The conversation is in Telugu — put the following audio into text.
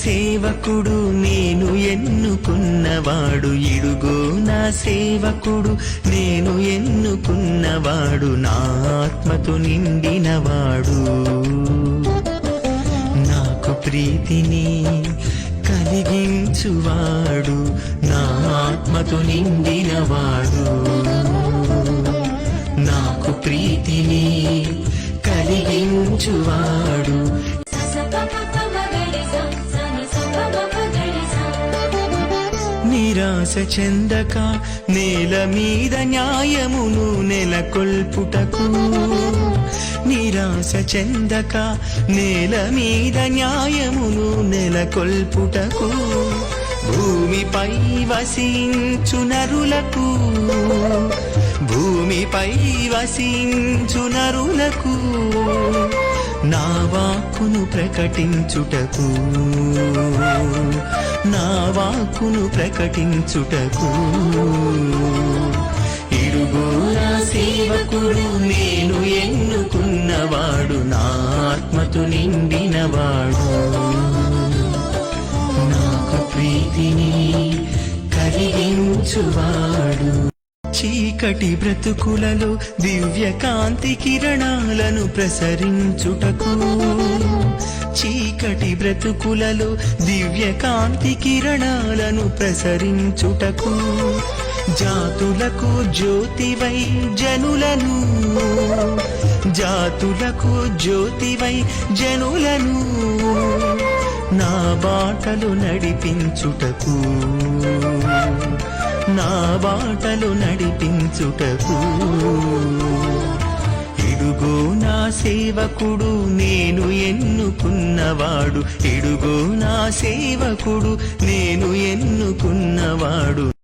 సేవకుడు నేను ఎన్నుకున్నవాడు, ఇడుగో నా సేవకుడు నేను ఎన్నుకున్నవాడు, నా ఆత్మతో నిండినవాడు, నాకు ప్రీతిని కలిగించువాడు, నా ఆత్మతో నిండినవాడు, నాకు ప్రీతిని కలిగించువాడు. నిరాశ చెందక నేల మీద న్యాయమును నెలకొల్పుటకు, నిరాశ చెందక నేల మీద న్యాయమును నెలకొల్పుటకు, భూమిపై వసించు నరులకు, భూమిపై వసించు నరులకు నా వాక్కును ప్రకటించుటకు, నా వాక్కును ప్రకటించుటకు, ఇడుగో నా సేవకుడు నేను ఎన్నుకున్నవాడు, నా ఆత్మతో నిండినవాడు, నాకు ప్రీతిని కలిగించువాడు. చీకటి బ్రతుకులలో దివ్య కాంతి కిరణాలను ప్రసరించుటకు, చీకటి బ్రతుకులలో దివ్య కాంతి కిరణాలను ప్రసరించుటకు, జాతులకు జ్యోతివై జనులను, జాతులకు జ్యోతివై జనులను నా బాటలు నడిపించుటకు, నా బాటలు నడిపించుటకు, ఇడుగో నా సేవకుడు నేను ఎన్నుకున్నవాడు, ఇడుగో నా సేవకుడు నేను ఎన్నుకున్నవాడు.